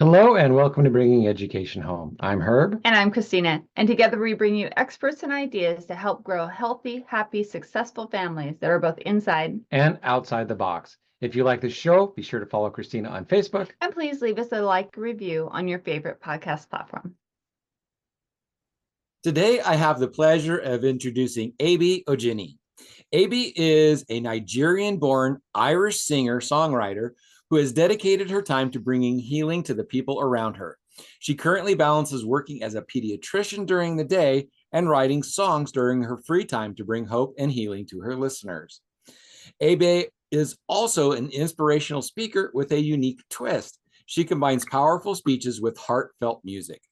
Hello and welcome to Bringing Education Home. I'm Herb. And I'm Christina. And together we bring you experts and ideas to help grow healthy, happy, successful families that are both inside and outside the box. If you like the show, be sure to follow Christina on Facebook. And please leave us a like review on your favorite podcast platform. Today, I have the pleasure of introducing Ebi Oginni. Ebi is a Nigerian-born Irish singer-songwriter who has dedicated her time to bringing healing to the people around her. She currently balances working as a pediatrician during the day and writing songs during her free time to bring hope and healing to her listeners. Ebi is also an inspirational speaker with a unique twist. She combines powerful speeches with heartfelt music.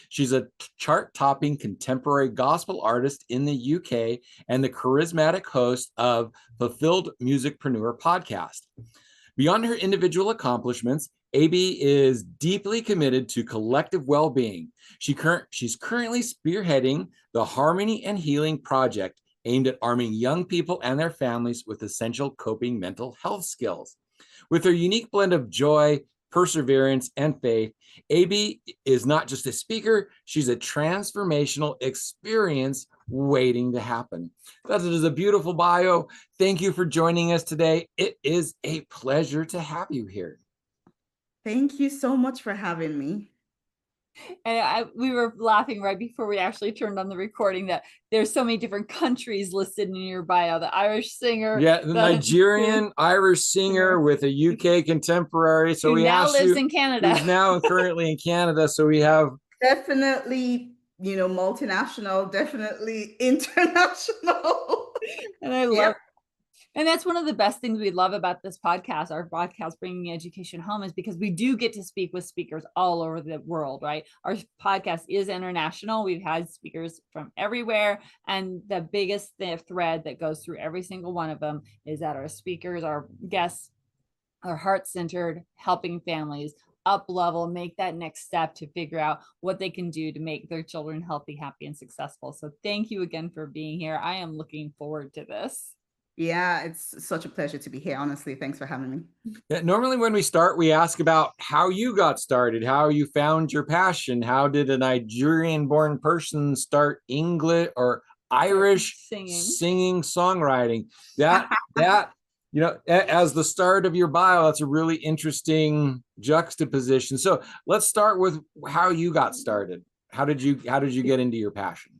She's a chart-topping contemporary gospel artist in the UK and the charismatic host of Fulfilled Musicpreneur podcast. Beyond her individual accomplishments, Ebi is deeply committed to collective well-being. She's currently spearheading the Harmony and Healing Project, aimed at arming young people and their families with essential coping mental health skills. With her unique blend of joy, perseverance, and faith, Ebi is not just a speaker, she's a transformational experience waiting to happen. That is a beautiful bio. Thank you for joining us today. It is a pleasure to have you here. Thank you so much for having me. And we were laughing right before we actually turned on the recording that there's so many different countries listed in your bio. The Irish singer. Yeah, the Nigerian Irish singer with a UK contemporary. So who now lives in Canada. Who's now currently in Canada. So we have definitely, multinational, definitely international. And I love And that's one of the best things we love about this podcast, our podcast, Bringing Education Home, is because we do get to speak with speakers all over the world, right? Our podcast is international. We've had speakers from everywhere. And the biggest thread that goes through every single one of them is that our speakers, our guests, are heart-centered, helping families up level, make that next step to figure out what they can do to make their children healthy, happy, and successful. So thank you again for being here. I am looking forward to this. Yeah, it's such a pleasure to be here. Honestly, thanks for having me. Yeah, normally when we start, we ask about how you got started, how you found your passion. How did a Nigerian-born person start English or Irish singing songwriting? That as the start of your bio, that's a really interesting juxtaposition. So let's start with how you got started. How did you get into your passion?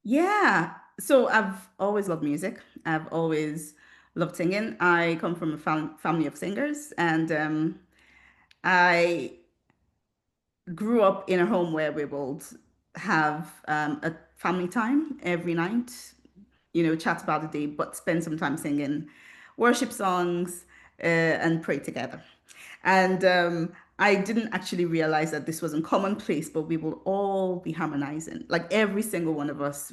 Yeah. So I've always loved music. I've always loved singing. I come from a family of singers, and I grew up in a home where we would have a family time every night, chat about the day, but spend some time singing worship songs and pray together. And I didn't actually realize that this wasn't commonplace, but we will all be harmonizing. Like every single one of us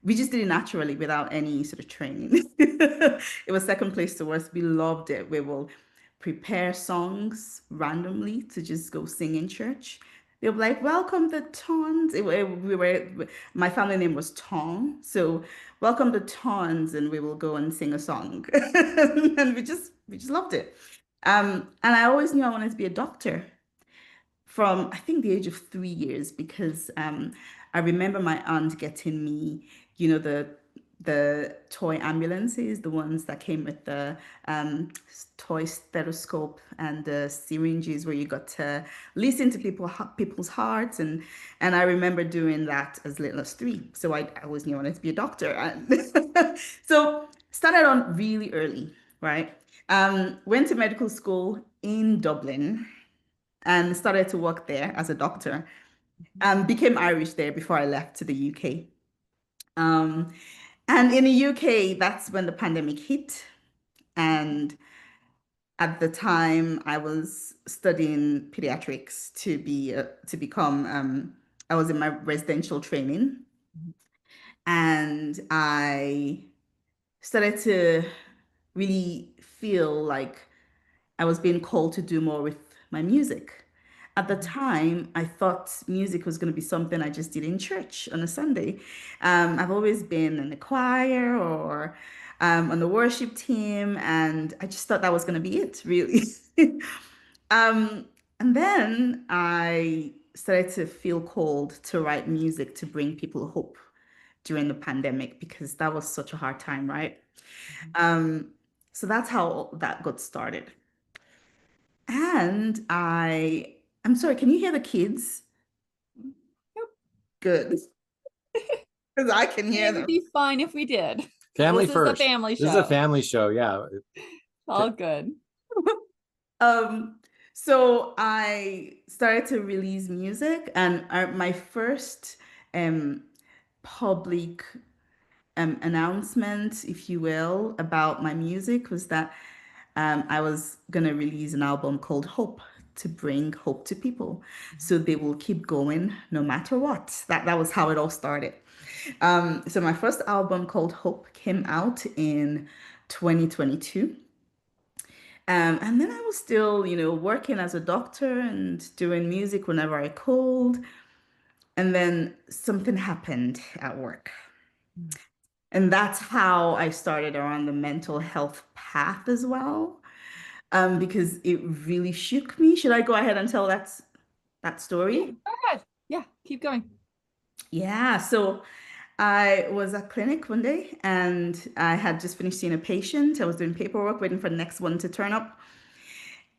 we just did it naturally without any sort of training. It was second place to us. We loved it. We will prepare songs randomly to just go sing in church. They'll be like, welcome the Tons. My family name was Tom. So welcome the Tons, and we will go and sing a song. And we just loved it. And I always knew I wanted to be a doctor from, I think, the age of 3 years, because I remember my aunt getting me, the toy ambulances, the ones that came with the toy stethoscope and the syringes where you got to listen to people's hearts. And I remember doing that as little as 3. So I always knew I wanted to be a doctor. So started on really early, right? Went to medical school in Dublin and started to work there as a doctor. Became Irish there before I left to the UK. And in the UK, that's when the pandemic hit. And at the time, I was studying pediatrics to become. I was in my residential training, and I started to really feel like I was being called to do more with my music. At the time, I thought music was going to be something I just did in church on a Sunday. I've always been in the choir or on the worship team, and I just thought that was going to be it, really. um, And then I started to feel called to write music to bring people hope during the pandemic because that was such a hard time, right? Um, so that's how that got started. And I'm sorry, can you hear the kids? Yep. Good. Because I can hear It would them. be fine if we did. Family This is first. a family This is a show. family show. Yeah. All good. Um, so I started to release music, and my first public announcement, if you will, about my music was that I was gonna release an album called Hope to bring hope to people, so they will keep going no matter what. That was how it all started. So my first album called Hope came out in 2022. And then I was still, working as a doctor and doing music whenever I could. And then something happened at work. And that's how I started around the mental health path as well, because it really shook me. Should I go ahead and tell that story? Yeah, go ahead. Yeah, keep going. Yeah, so I was at clinic one day and I had just finished seeing a patient. I was doing paperwork, waiting for the next one to turn up.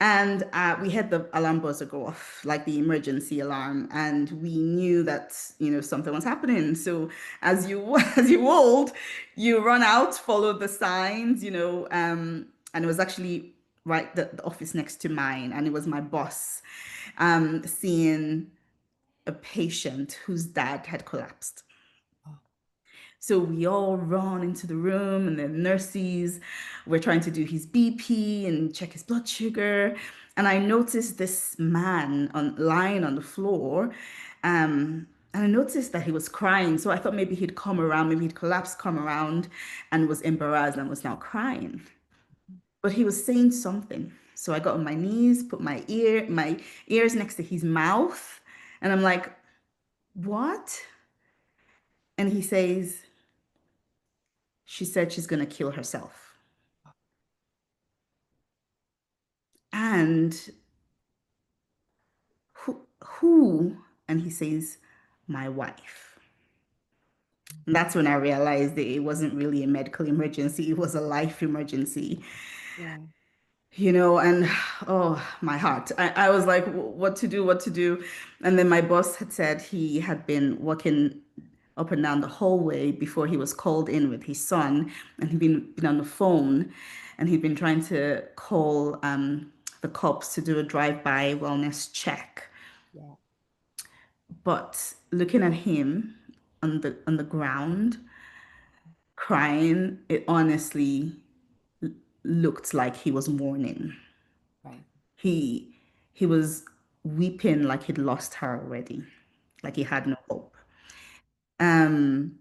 And we had the alarm buzzer go off, like the emergency alarm, and we knew that something was happening. So as you as you old, you run out, follow the signs, and it was actually right the office next to mine, and it was my boss seeing a patient whose dad had collapsed. So we all run into the room, and the nurses were trying to do his BP and check his blood sugar. And I noticed this man lying on the floor. And I noticed that he was crying. So I thought maybe he'd come around, maybe he'd collapsed, come around, and was embarrassed and was now crying. But he was saying something. So I got on my knees, put my ears next to his mouth, and I'm like, what? And he says, she said she's going to kill herself. And who? And he says, my wife. And that's when I realized that it wasn't really a medical emergency, it was a life emergency. Yeah. And oh, my heart. I was like, what to do, what to do? And then my boss had said he had been walking up and down the hallway before he was called in with his son, and he'd been on the phone, and he'd been trying to call the cops to do a drive-by wellness check. Yeah. But looking at him on the ground, crying, it honestly looked like he was mourning. Right. He was weeping like he'd lost her already, like he had no hope. Um,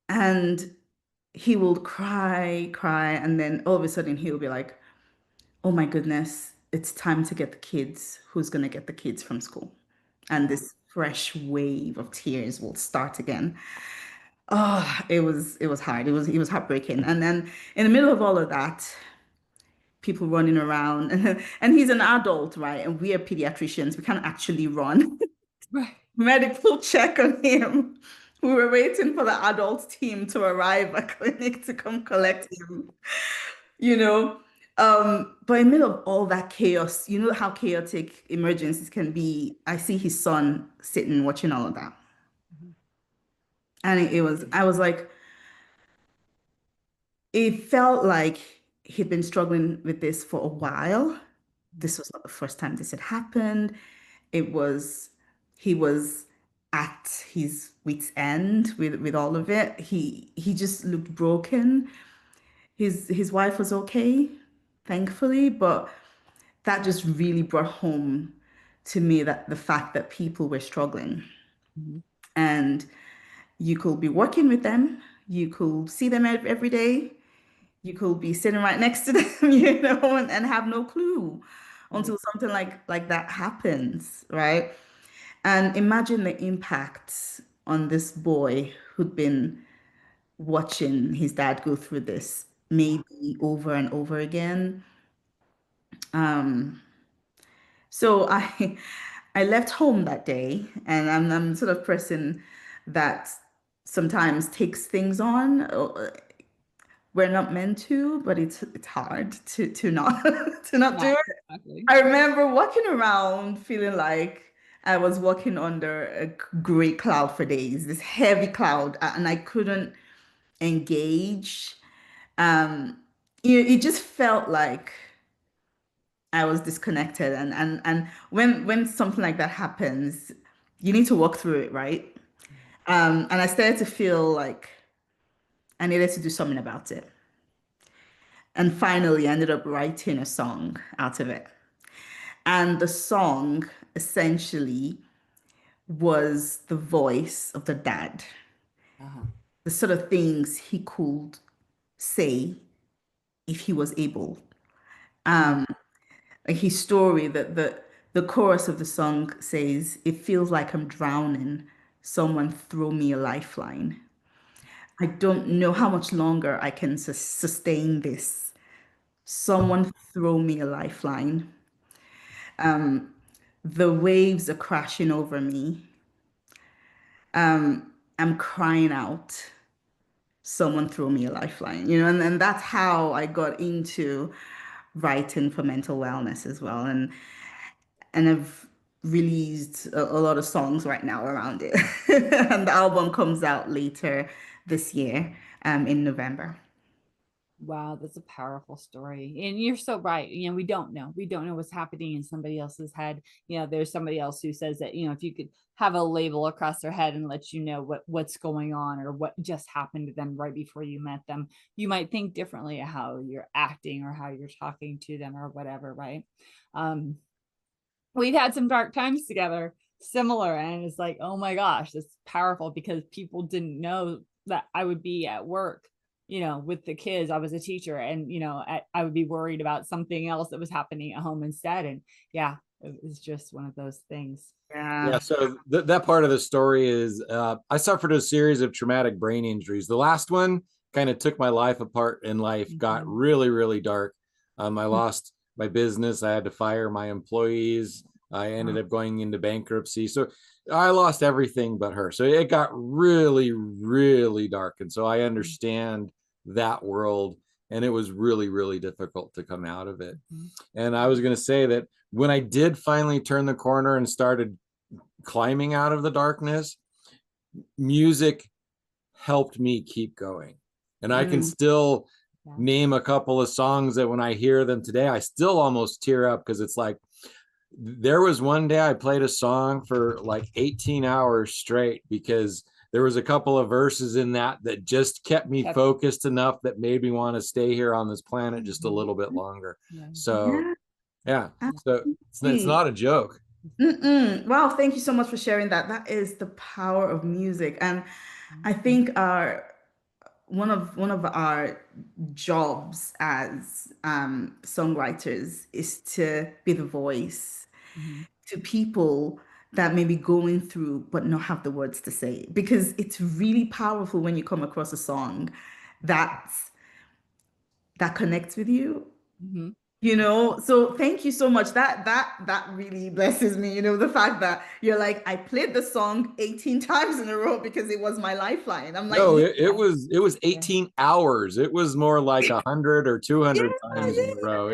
and he will cry, cry, and then all of a sudden he'll be like, "Oh my goodness, it's time to get the kids. Who's gonna get the kids from school?" And this fresh wave of tears will start again. Oh, it was hard. It was heartbreaking. And then in the middle of all of that, people running around, and he's an adult, right? And we are pediatricians. We can't actually run. Right. Medical check on him. We were waiting for the adult team to arrive at clinic to come collect him, you know. But in the middle of all that chaos, you know how chaotic emergencies can be. I see his son sitting watching all of that. Mhm. And I was like, it felt like he'd been struggling with this for a while. This was not the first time this had happened. It was, he was at his wit's end with all of it. He just looked broken. His wife was okay, thankfully, but that just really brought home to me that the fact that people were struggling. Mhm. And you could be working with them, you could see them every day, you could be sitting right next to them, and have no clue Right. until something like that happens, right? And imagine the impact on this boy who'd been watching his dad go through this maybe over and over again. Um, So I left home that day, and I'm sort of person that sometimes takes things on. We're not meant to, but it's hard to not to not do Yeah, it. exactly. I remember walking around feeling like I was walking under a gray cloud for days, this heavy cloud, and I couldn't engage. It just felt like I was disconnected, and when something like that happens, you need to walk through it, right? And I started to feel like I needed to do something about it. And finally, I ended up writing a song out of it. And the song essentially was the voice of the dad, Uh-huh. the sort of things he could say if he was able. Mm. Like his story, that the chorus of the song says, "It feels like I'm drowning. Someone throw me a lifeline. I don't know how much longer I can sustain this. Someone throw me a lifeline. The waves are crashing over me. I'm crying out. Someone throw me a lifeline." And that's how I got into writing for mental wellness as well. And I've released a lot of songs right now around it. And the album comes out later this year, in November. Wow, that's a powerful story. And you're so right. We don't know. We don't know what's happening in somebody else's head. There's somebody else who says that, if you could have a label across their head and let you know what's going on or what just happened to them right before you met them, you might think differently of how you're acting or how you're talking to them or whatever, right? We've had some dark times together, similar, and it's like, oh my gosh, that's powerful because people didn't know that I would be at work, with the kids. I was a teacher, and I would be worried about something else that was happening at home instead. And yeah, it was just one of those things. Yeah, Yeah. so that part of the story is I suffered a series of traumatic brain injuries. The last one kind of took my life apart, and life got really, really dark. I lost my business. I had to fire my employees. I ended up going into bankruptcy. So I lost everything but her. So it got really, really dark. And so I understand that world. And it was really, really difficult to come out of it. And I was going to say that when I did finally turn the corner and started climbing out of the darkness, music helped me keep going. And I can still name a couple of songs that when I hear them today, I still almost tear up because it's like, there was one day I played a song for like 18 hours straight because there was a couple of verses in that just kept me focused enough that made me want to stay here on this planet just a little bit longer. So yeah, so it's not a joke. Wow, thank you so much for sharing that. That is the power of music. And I think one of our jobs as songwriters is to be the voice to people that may be going through but not have the words to say. Because it's really powerful when you come across a song that connects with you. So thank you so much. That really blesses me. The fact that you're like, I played the song 18 times in a row because it was my lifeline. I'm like, No, yeah, it was 18 hours. It was more like 100 or 200 times in a row.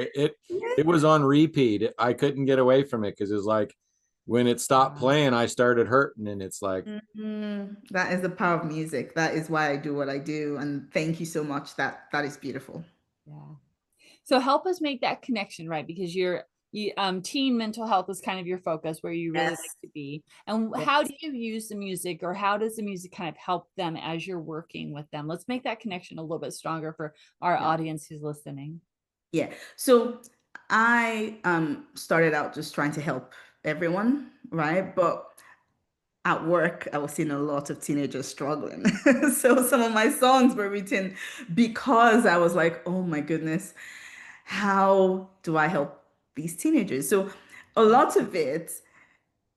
It was on repeat. I couldn't get away from it because it was like when it stopped playing, I started hurting, and it's like, that is the power of music. That is why I do what I do. And thank you so much. That is beautiful. Yeah. So help us make that connection, right? Because teen mental health is kind of your focus, where you really Yes. like to be. And Yes. how do you use the music, or how does the music kind of help them as you're working with them? Let's make that connection a little bit stronger for our audience who's listening. Yeah. So I started out just trying to help everyone, right? But at work, I was seeing a lot of teenagers struggling. So some of my songs were written because I was like, oh my goodness, how do I help these teenagers? So a lot of it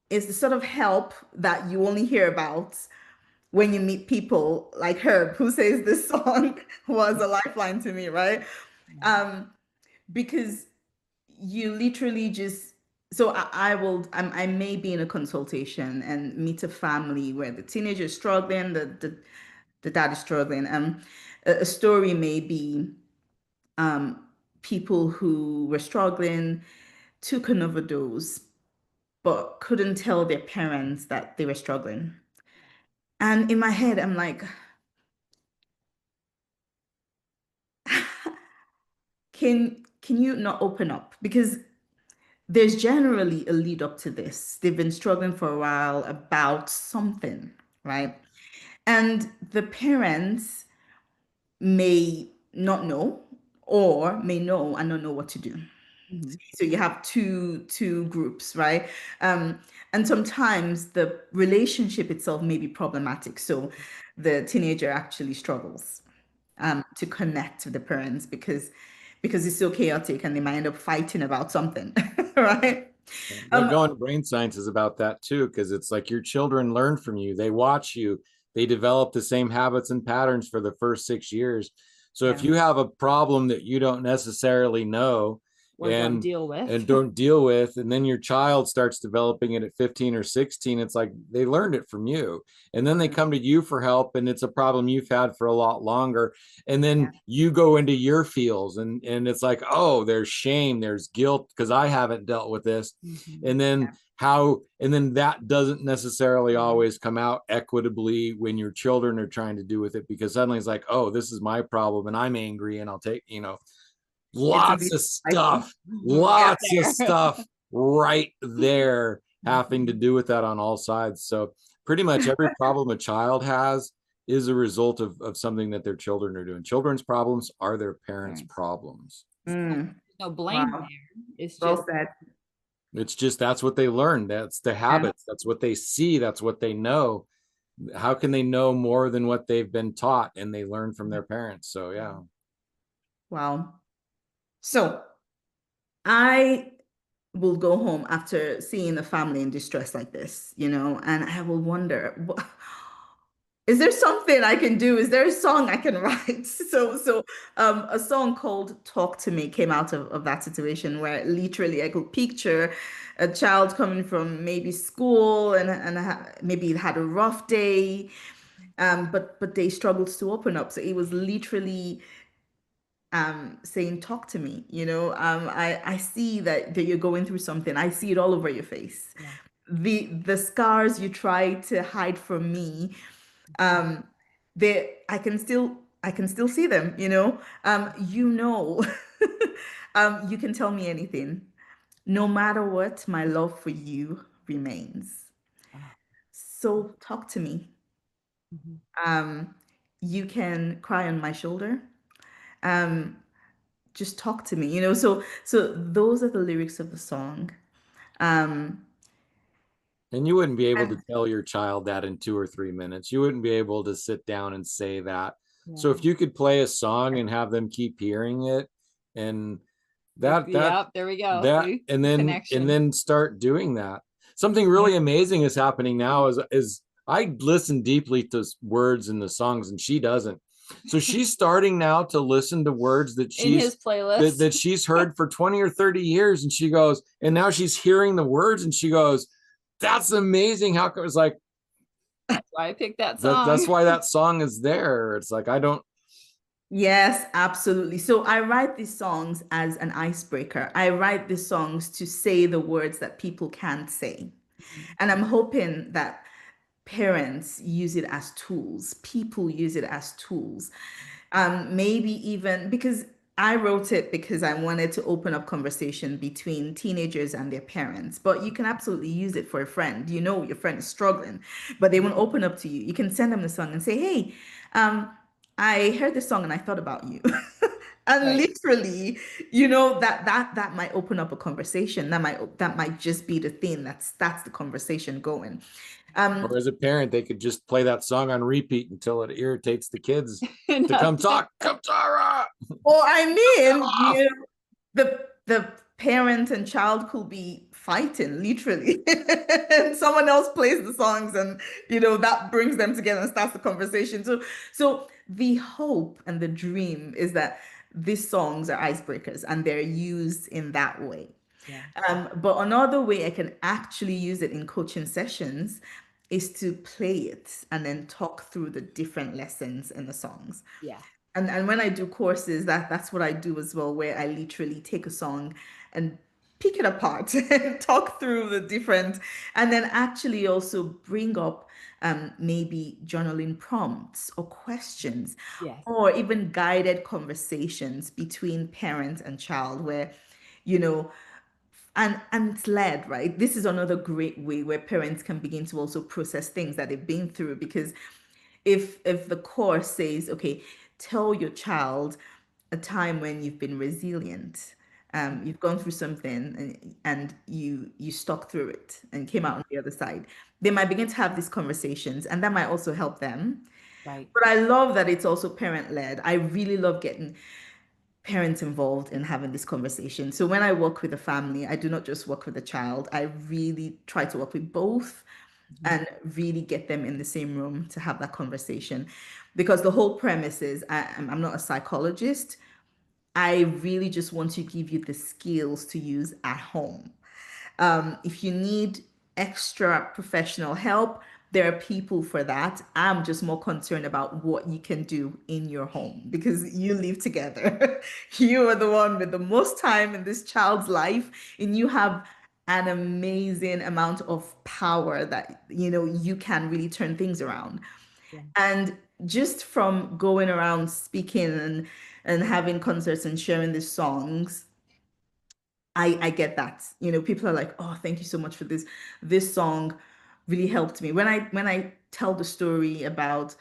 is the sort of help that you only hear about when you meet people like Herb, who says this song was a lifeline to me, right? Because you literally just So I may be in a consultation and meet a family where the teenager is struggling, the dad is struggling. A story may be people who were struggling, took an overdose, but couldn't tell their parents that they were struggling. And in my head, I'm like, can you not open up? Because there's generally a lead up to this. They've been struggling for a while about something, right? And the parents may not know or may know and not know what to do. So you have two groups, right? And sometimes the relationship itself may be problematic. So the teenager actually struggles to connect with the parents because it's so chaotic and they might end up fighting about something, right? They're going to brain sciences about that too, because it's like your children learn from you. They watch you. They develop the same habits and patterns for the first 6 years. So if Yeah. you have a problem that you don't necessarily know Or don't deal with. and then your child starts developing it at 15 or 16, it's like they learned it from you. And then they come to you for help, and it's a problem you've had for a lot longer. And then you go into your feels, and it's like, oh, there's shame, there's guilt because I haven't dealt with this. And then that doesn't necessarily always come out equitably when your children are trying to do with it, because suddenly it's like, oh, this is my problem and I'm angry and I'll take, lots of stuff right there having to do with that on all sides. So pretty much every problem a child has is a result of something that their children are doing. Children's problems are their parents' problems. Mm. No blame Wow. there. It's Well just said. It's just, that's what they learn. That's the habits. That's what they see. That's what they know. How can they know more than what they've been taught? And they learn from their parents. So yeah. Wow. So I will go home after seeing a family in distress like this, and I will wonder, is there something I can do? Is there a song I can write? So a song called Talk to Me came out of that situation where literally I could picture a child coming from maybe school and maybe had a rough day, but they struggled to open up. So it was literally saying, talk to me, I see that you're going through something. I see it all over your face. Yeah. The scars you try to hide from me, I can still see them, you can tell me anything. No matter what, my love for you remains. So talk to me. You can cry on my shoulder. Just talk to me, so those are the lyrics of the song. um And you wouldn't be able to and tell your child that in 2 or 3 minutes. You wouldn't be able to sit down and say that. So Yeah. if you could play a song and have them keep hearing it, and that there we go. See? and Connection. then start doing that. Something really amazing is happening now is I listen deeply to words in the songs, and she doesn't. So she's starting now to listen to words that in his playlist that she's heard for 20 or 30 years, and she goes, and now she's hearing the words and she goes, that's amazing. How come? It's like, that's why I picked that song. that's why that song is there. It's like, I don't. Yes, absolutely. So I write these songs as an icebreaker. I write these songs to say the words that people can't say. And I'm hoping that parents use it as tools, people use it as tools. Maybe even because I wrote it because I wanted to open up conversation between teenagers and their parents. But you can absolutely use it for a friend. Your friend is struggling, but they won't open up to you. You can send them the song and say, hey, I heard this song and I thought about you. And Right. literally, that might open up a conversation. That might just be the thing that's the conversation going. Or as a parent, they could just play that song on repeat until it irritates the kids to come talk. Come, Tara. Well, I mean, the parent and child could be fighting literally, and someone else plays the songs, and that brings them together and starts the conversation. So the hope and the dream is that these songs are icebreakers and they're used in that way. Yeah. But another way I can actually use it in coaching sessions is to play it and then talk through the different lessons in the songs. Yeah. And when I do courses, that's what I do as well, where I literally take a song and pick it apart and talk through the different, and then actually also bring up maybe journaling prompts or questions, Yes. or even guided conversations between parent and child, where you know and it's led, right? This is another great way where parents can begin to also process things that they've been through, because if the course says, okay, tell your child a time when you've been resilient, you've gone through something and you stuck through it and came out on the other side, they might begin to have these conversations, and that might also help them. Right. But I love that it's also parent led. I really love getting parents involved in having this conversation. So when I work with a family, I do not just work with a child. I really try to work with both and really get them in the same room to have that conversation. Because the whole premise is I'm not a psychologist. I really just want to give you the skills to use at home. If you need extra professional help, there are people for that. I'm just more concerned about what you can do in your home because you live together. You are the one with the most time in this child's life, and you have an amazing amount of power that you can really turn things around. Yeah. And just from going around speaking and having concerts and sharing these songs, I get that. People are like, "Oh, thank you so much for this. This song really helped me." When I tell the story about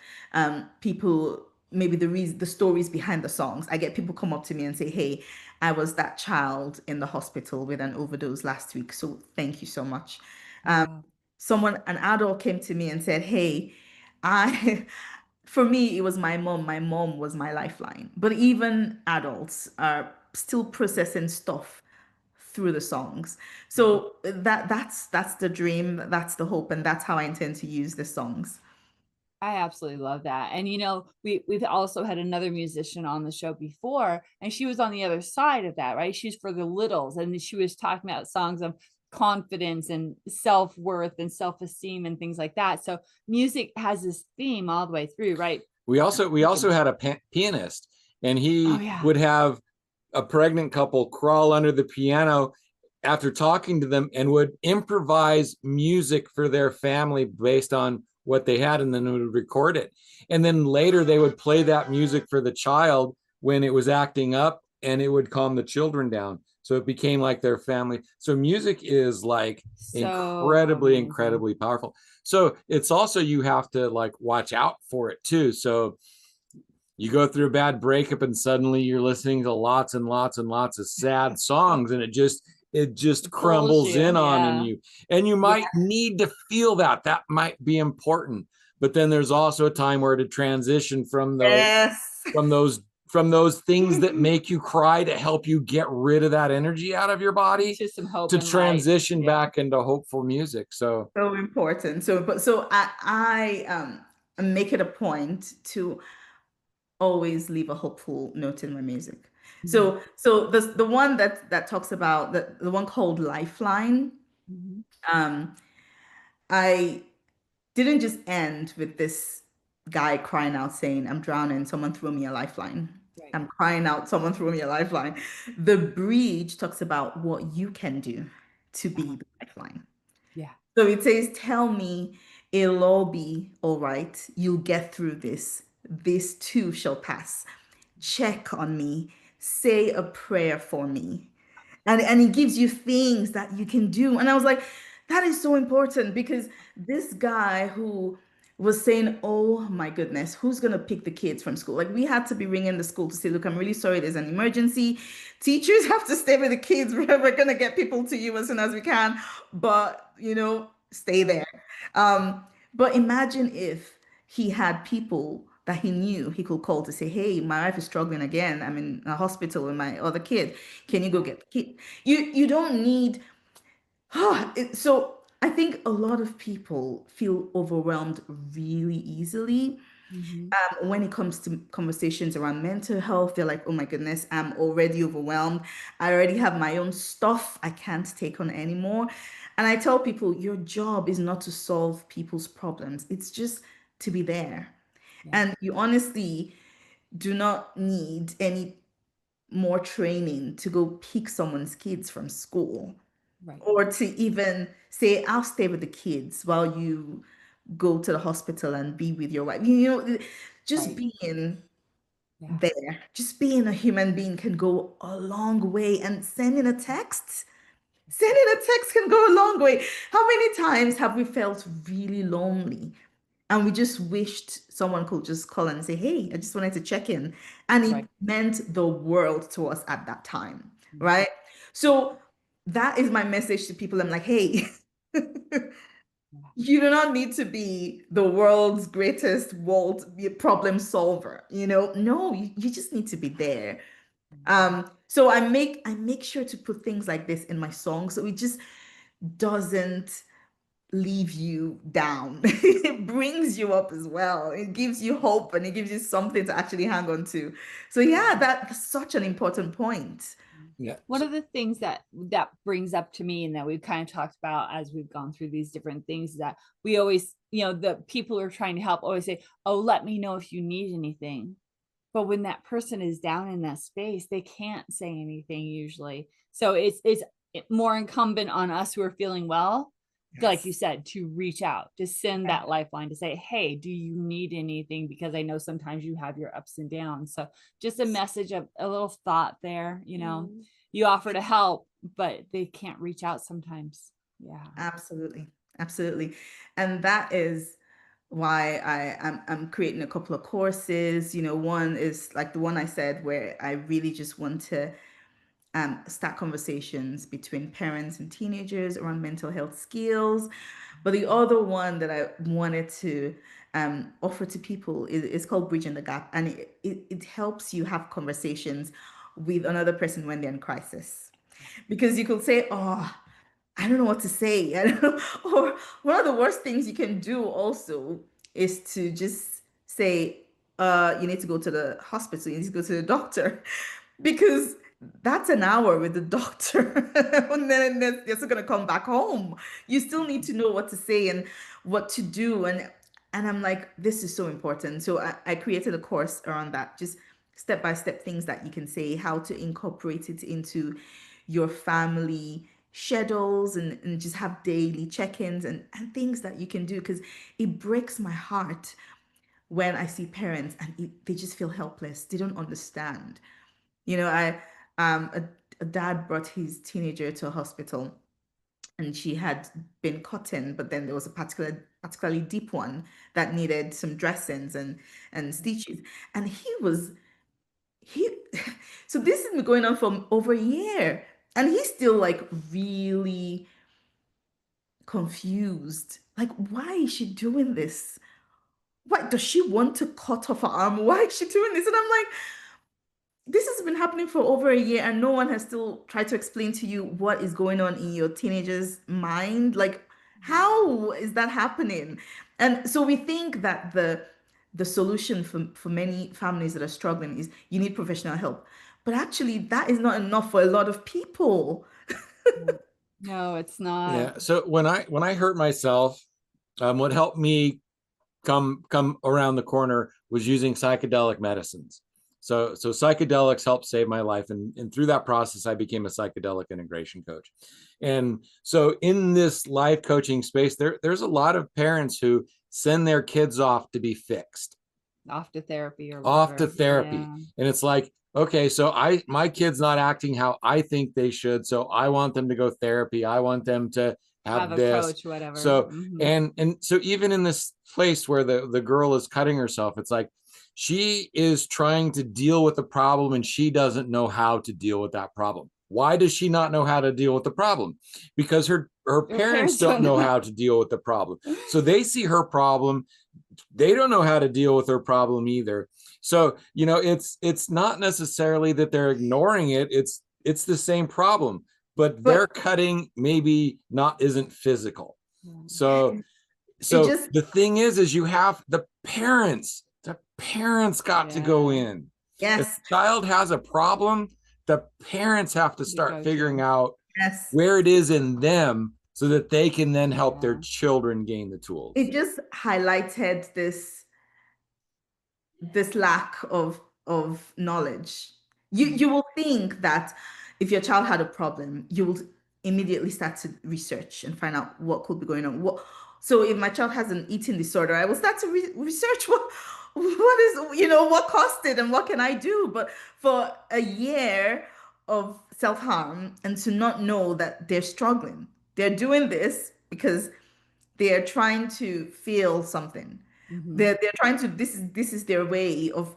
people, maybe the stories behind the songs, I get people come up to me and say, "Hey, I was that child in the hospital with an overdose last week, so thank you so much." Wow. An adult came to me and said, "Hey, I for me, it was my mom. My mom was my lifeline." But even adults are still processing stuff through the songs. So that's the dream, that's the hope, and that's how I intend to use the songs. I absolutely love that. And we've also had another musician on the show before, and she was on the other side of that, right? She's for the littles, and she was talking about songs of confidence and self-worth and self-esteem and things like that. So music has this theme all the way through, right? We also had a pianist, and Oh he yeah. would have a pregnant couple crawl under the piano after talking to them and would improvise music for their family based on what they had, and then would record it. And then later they would play that music for the child when it was acting up, and it would calm the children down. So it became like their family. So music is like So incredibly, amazing. incredibly powerful. So it's also, you have to like watch out for it too. So you go through a bad breakup and suddenly you're listening to lots and lots and lots of sad songs, and it just crumbles you, in on yeah. you, and you might need to feel that might be important. But then there's also a time where to transition from those Yes. from those things that make you cry, to help you get rid of that energy out of your body, To some hope to and light. transition Yeah. back into hopeful music. So important. So I make it a point to always leave a hopeful note in my music. Mhm. So the one that talks about the one called Lifeline, Mhm. I didn't just end with this guy crying out saying, "I'm drowning, someone throw me a lifeline." Right. I'm crying out, "Someone throw me a lifeline." The bridge talks about what you can do to be the lifeline. Yeah. So it says, "Tell me, it'll all be all right. You'll get through this. This too shall pass. Check on me. Say a prayer for me." And it gives you things that you can do. And I was like, that is so important, because this guy who was saying, "Oh my goodness, who's gonna pick the kids from school?" Like, we had to be ringing the school to say, "Look, I'm really sorry, there's an emergency. Teachers have to stay with the kids. We're gonna get people to you as soon as we can, but stay there." But imagine if he had people that he knew he could call to say, "Hey, my wife is struggling again. I'm in a hospital with my other kid. Can you go get the kid?" You don't need so I think a lot of people feel overwhelmed really easily. Mhm. When it comes to conversations around mental health, they're like, oh my goodness, I'm already overwhelmed. I already have my own stuff I can't take on anymore. And I tell people, your job is not to solve people's problems, it's just to be there. Yeah. And you honestly do not need any more training to go pick someone's kids from school Right. or to even say, I'll stay with the kids while you go to the hospital and be with your wife. Just Right. being Yeah. there, just being a human being can go a long way. And sending a text can go a long way. How many times have we felt really lonely and we just wished someone could just call and say, hey, I just wanted to check in. And it Right. meant the world to us at that time, Mhm. right? So that is my message to people. I'm like, hey, you do not need to be the world's greatest world problem solver, No, you just need to be there. So I make sure to put things like this in my song so it just doesn't leave you down. It brings you up as well. It gives you hope and it gives you something to actually hang on to. So yeah, that's such an important point. Yeah. One of the things that brings up to me, and that we've kind of talked about as we've gone through these different things, is that we always, the people who are trying to help always say, oh, let me know if you need anything. But when that person is down in that space, they can't say anything usually. So it's more incumbent on us who are feeling well, like you said, to reach out, to send that lifeline, to say, hey, do you need anything? Because I know sometimes you have your ups and downs. So just a message of a little thought there, you offer to help, but they can't reach out sometimes. Yeah. Absolutely. Absolutely. And that is why I'm creating a couple of courses. One is like the one I said where I really just want to start conversations between parents and teenagers around mental health skills. But the other one that I wanted to offer to people is called Bridging the Gap. And it helps you have conversations with another person when they're in crisis. Because you could say, oh, I don't know what to say. I don't know. Or one of the worst things you can do also is to just say, you need to go to the hospital, you need to go to the doctor, because that's an hour with the doctor. And then you're still gonna come back home. You still need to know what to say and what to do. And I'm like, this is so important. So I created a course around that, just step-by-step things that you can say, how to incorporate it into your family schedules and just have daily check-ins and things that you can do, because it breaks my heart when I see parents and they just feel helpless. They don't understand. I a dad brought his teenager to a hospital and she had been cut in, but then there was a particularly deep one that needed some dressings and stitches. And he so this has been going on for over a year. And he's still like really confused. Like, why is she doing this? Why does she want to cut off her arm? Why is she doing this? And I'm like, this has been happening for over a year, and no one has still tried to explain to you what is going on in your teenager's mind. Like, how is that happening? And so we think that the solution for many families that are struggling is you need professional help. But actually, that is not enough for a lot of people. No, it's not. Yeah. So when I hurt myself, what helped me come around the corner was using psychedelic medicines. So psychedelics helped save my life, and through that process, I became a psychedelic integration coach. And so in this life coaching space, there's a lot of parents who send their kids off to be fixed, Off to therapy or off to whatever. therapy, Yeah. and it's like, okay, so my kid's not acting how I think they should, so I want them to go therapy. I want them to Have have a this. coach, whatever. So Mhm. and so even in this place where the girl is cutting herself, it's like she is trying to deal with the problem and she doesn't know how to deal with that problem. Why does she not know how to deal with the problem? Because her parents don't know how to deal with the problem. So they see her problem, they don't know how to deal with her problem either. So it's not necessarily that they're ignoring it, it's the same problem, but their But cutting maybe not isn't physical. Yeah. So it just the thing is you have the parents parents got to go Yeah. in. If Yes. the child has a problem, the parents have to start figuring out Yes. where it is in them so that they can then help their Yeah. children gain the tools. It just highlighted this lack of knowledge. You will think that if your child had a problem, you will immediately start to research and find out what could be going on. So if my child has an eating disorder, I will start to research what is, what caused it and what can I do. But for a year of self-harm and to not know that they're struggling, they're doing this because they're trying to feel something. Mhm. They're trying to, this is their way of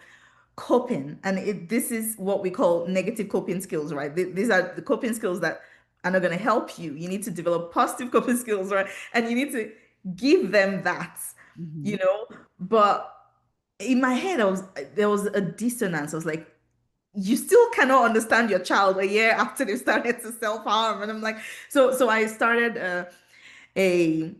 coping. And this is what we call negative coping skills, right? These are the coping skills that are not going to help you. You need to develop positive coping skills, right? And you need to give them that, Mhm. But in my head, there was a dissonance. I was like, you still cannot understand your child a year after they started to self-harm. And I'm like, so I started a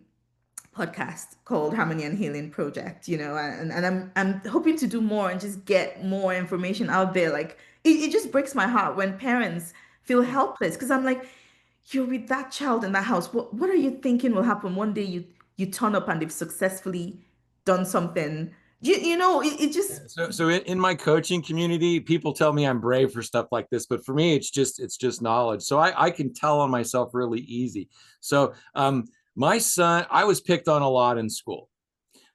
podcast called Harmony and Healing Project, and I'm hoping to do more and just get more information out there. Like it just breaks my heart when parents feel helpless because I'm like, you're with that child in that house. What are you thinking will happen one day you turn up and they've successfully done something? It just So in my coaching community, people tell me I'm brave for stuff like this, but for me, it's just knowledge. So I can tell on myself really easy. So my son, I was picked on a lot in school.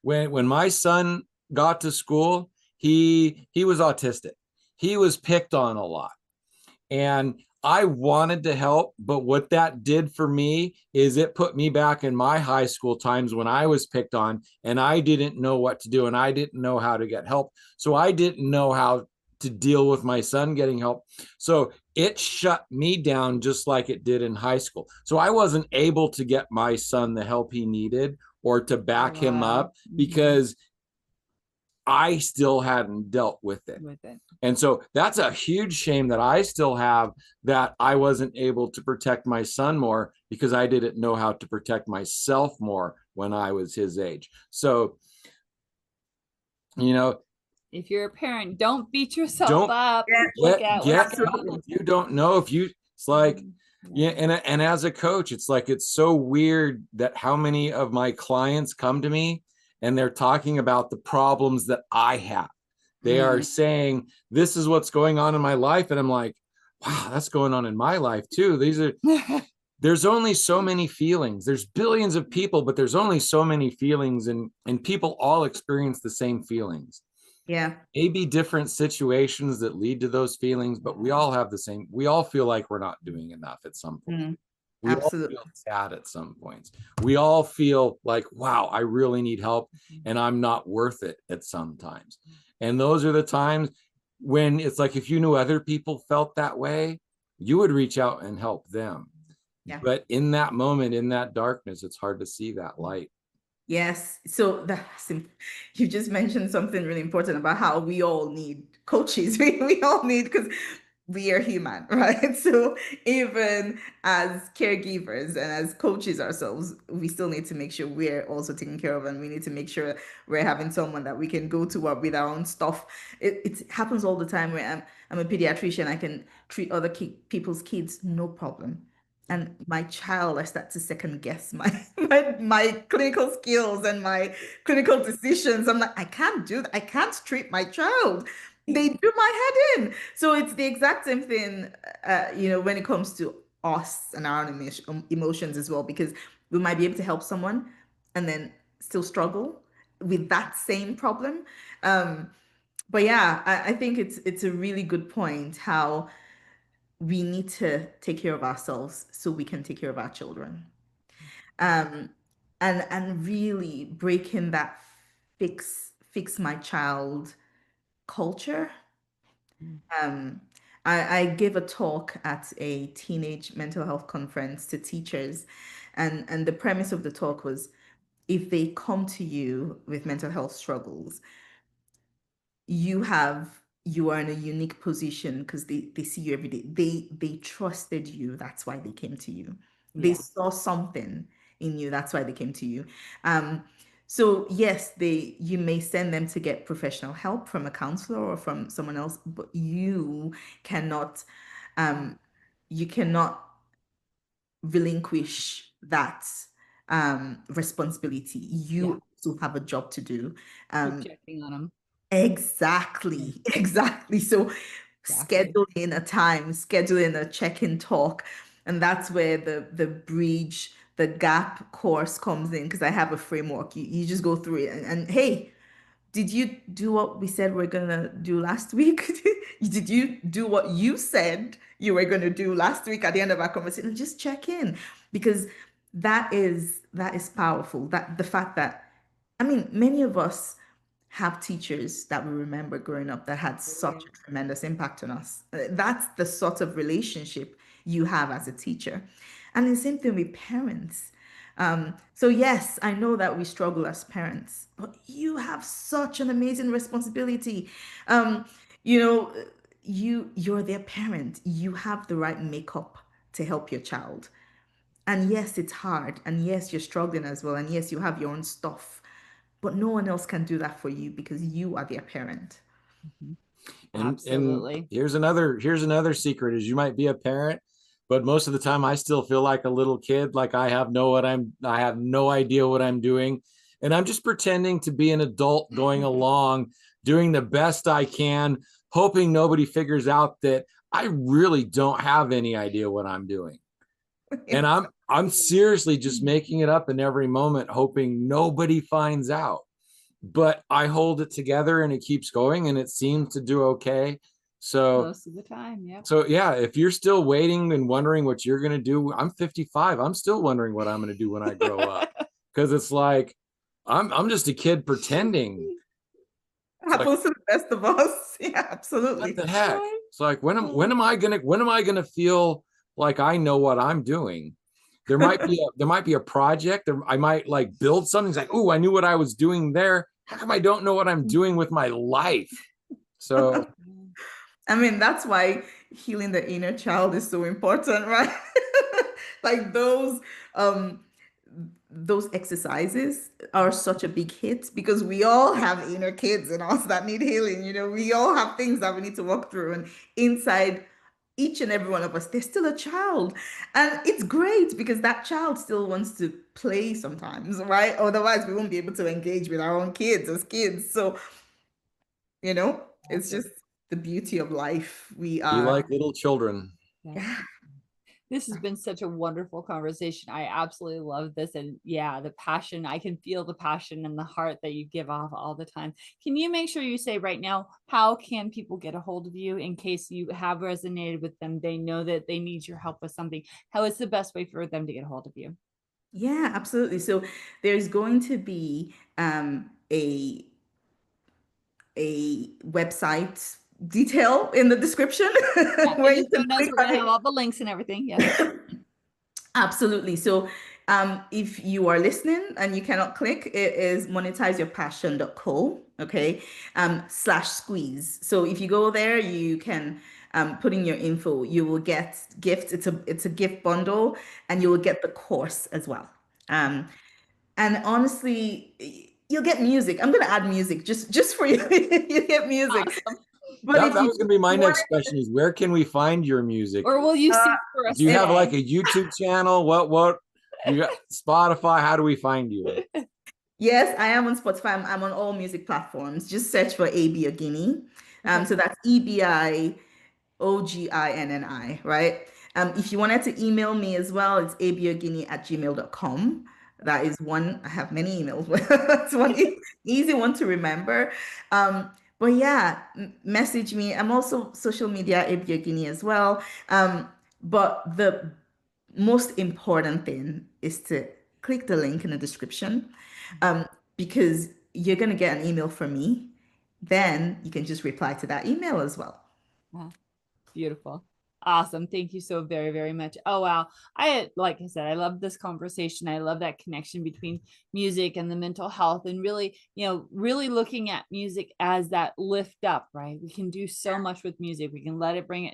When my son got to school, he was autistic. He was picked on a lot. And I wanted to help, but what that did for me is it put me back in my high school times when I was picked on and I didn't know what to do and I didn't know how to get help. So I didn't know how to deal with my son getting help. So it shut me down just like it did in high school. So I wasn't able to get my son the help he needed or to back him up because I still hadn't dealt with it. And so that's a huge shame that I still have, that I wasn't able to protect my son more because I didn't know how to protect myself more when I was his age. So, if you're a parent, don't beat yourself up. Get what's help. You don't know if you, it's like, yeah. And as a coach, it's like, it's so weird that how many of my clients come to me and they're talking about the problems that I have. They are saying, this is what's going on in my life. And I'm like, wow, that's going on in my life too. There's only so many feelings. There's billions of people, but there's only so many feelings, and people all experience the same feelings. Yeah. Maybe different situations that lead to those feelings, but we all have the same. We all feel like we're not doing enough at some point. We Absolutely. all feel sad at some points. We all feel like, wow, I really need help and I'm not worth it at some times. And those are the times when it's like, if you knew other people felt that way, you would reach out and help them. Yeah. But in that moment, in that darkness, it's hard to see that light. Yes. So you just mentioned something really important about how we all need coaches. We all need, because we are human, right? So even as caregivers and as coaches ourselves, we still need to make sure we're also taken care of, and we need to make sure we're having someone that we can go to with our own stuff. It happens all the time where I'm a pediatrician. I can treat other people's kids, no problem. And my child, I start to second guess my clinical skills and my clinical decisions. I'm like, I can't do that. I can't treat my child. They do my head in. So it's the exact same thing, when it comes to us and our emotions as well, because we might be able to help someone and then still struggle with that same problem. But yeah, I think it's a really good point how we need to take care of ourselves so we can take care of our children. And really breaking that fix my child culture. I gave a talk at a teenage mental health conference to teachers, and the premise of the talk was, if they come to you with mental health struggles, you are in a unique position because they see you every day. They trusted you. That's why they came to you. They saw something in you. That's why they came to you. So yes, you may send them to get professional help from a counselor or from someone else, but cannot um you cannot relinquish that responsibility. Yeah. You also have a job to do. Keep Um, checking on them. exactly, exactly. So Exactly. scheduling a time, scheduling a check-in talk, and that's where the bridge, the gap course comes in because I have a framework. You just go through it and hey, did you do what we said we're gonna do last week? Did you do what you said you were gonna do last week at the end of our conversation? Just check in because that is powerful. That the fact that I mean, many of us have teachers that we remember growing up that had Oh, such yeah. a tremendous impact on us. That's the sort of relationship you have as a teacher. And the same thing with parents. So yes, I know that we struggle as parents, but you have such an amazing responsibility. Um, you know, you're their parent. You have the right makeup to help your child. And yes, it's hard. And yes, you're struggling as well. And yes, you have your own stuff. But no one else can do that for you because you are their parent. Mhm. And Absolutely. here's another secret is you might be a parent, but most of the time I still feel like a little kid, like I have no idea what I'm doing. And I'm just pretending to be an adult going along, doing the best I can, hoping nobody figures out that I really don't have any idea what I'm doing. And I'm seriously just making it up in every moment, hoping nobody finds out. But I hold it together and it keeps going and it seems to do okay. So Most of the time. Yep. so yeah, if you're still waiting and wondering what you're gonna do, I'm 55. I'm still wondering what I'm gonna do when I grow up. Because it's like I'm just a kid pretending. It's like, Happens to the best of us. Yeah, what absolutely. the heck? Right. It's like when am I gonna feel like I know what I'm doing? There might be a project. I might like build something. It's like, oh, I knew what I was doing there. How come I don't know what I'm doing with my life? So I mean, that's why healing the inner child is so important, right? Like um those exercises are such a big hit because we all have inner kids in us that need healing. We all have things that we need to work through. And inside each and every one of us, there's still a child. And it's great because that child still wants to play sometimes, right? Otherwise, we won't be able to engage with our own kids as kids. So, it's just Awesome. the beauty of life. We be are, like little children. Yeah. This has been such a wonderful conversation. I absolutely love this. And yeah, the passion, I can feel the passion and the heart that you give off all the time. Can you make sure you say right now, how can people get a hold of you in case you have resonated with them? They know that they need your help with something. How is the best way for them to get a hold of you? yeah, absolutely. So there's going to be a website detail in the description Yeah, in where the you show can notes, click we're on going to have it. all the links and everything. Yes. Absolutely. So, if you are listening and you cannot click, it is monetizeyourpassion.co, okay, /squeeze. So if you go there, you can put in your info. You will get gifts. It's a gift bundle, and you will get the course as well. Um, and honestly, you'll get music. I'm gonna add music just for you. You get music. Awesome. But That, if that you was going to be my want next question is where can we find your music? Or will you it, sing for us Do you have today? like a YouTube channel? What you got Spotify? How do we find you? yes, I am on Spotify. I'm on all music platforms. Just search for Ebi Oginni. Okay. So that's EBIOGINNI, right? If you wanted to email me as well, it's abioginni@gmail.com. That is one, I have many emails, but it's one easy one to remember. But yeah, message me. I'm also social media Ebi Oginni as well. But the most important thing is to click the link in the description um, because you're going to get an email from me. Then you can just reply to that email as well. Wow. Beautiful. Awesome. Thank you so very, very much. Oh, wow. Like I said, I love this conversation. I love that connection between music and the mental health and really, really looking at music as that lift up, right? We can do so much with music. We can let it bring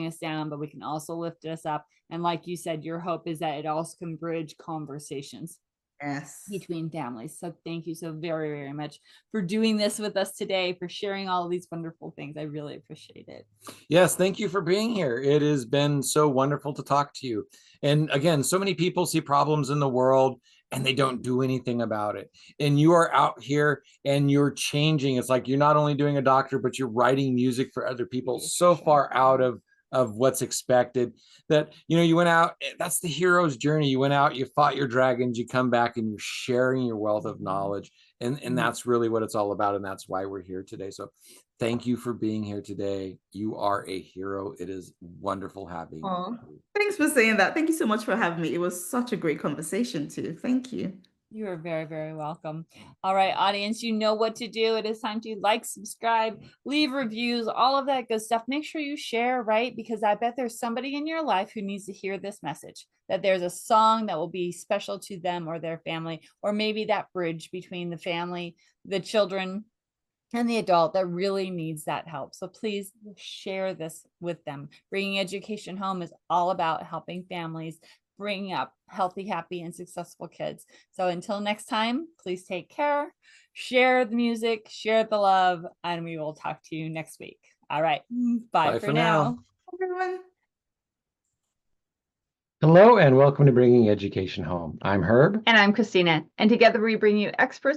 us down, but we can also lift us up. And like you said, your hope is that it also can bridge conversations. Yes. between families. So thank you so very, very much for doing this with us today, for sharing all of these wonderful things. I really appreciate it. Yes, thank you for being here. It has been so wonderful to talk to you. And again, so many people see problems in the world and they don't do anything about it. And you are out here and you're changing. It's like you're not only doing a doctor, but you're writing music for other people so far out of what's expected that, you know, you went out, that's the hero's journey. You went out, you fought your dragons, you come back and you're sharing your wealth of knowledge. And that's really what it's all about. And that's why we're here today. So thank you for being here today. You are a hero. It is wonderful having Oh, you. thanks for saying that. Thank you so much for having me. It was such a great conversation too. Thank you. You are very, very welcome. All right, audience, you know what to do. It is time to like, subscribe, leave reviews, all of that good stuff. Make sure you share, right? Because I bet there's somebody in your life who needs to hear this message, that there's a song that will be special to them or their family, or maybe that bridge between the family, the children, and the adult that really needs that help. So please share this with them. Bringing Education Home is all about helping families bring up healthy, happy, and successful kids. So until next time, please take care, share the music, share the love, and we will talk to you next week. All right. Bye for now. Everyone. Hello and welcome to Bringing Education Home. I'm Herb. And I'm Christina. And together we bring you experts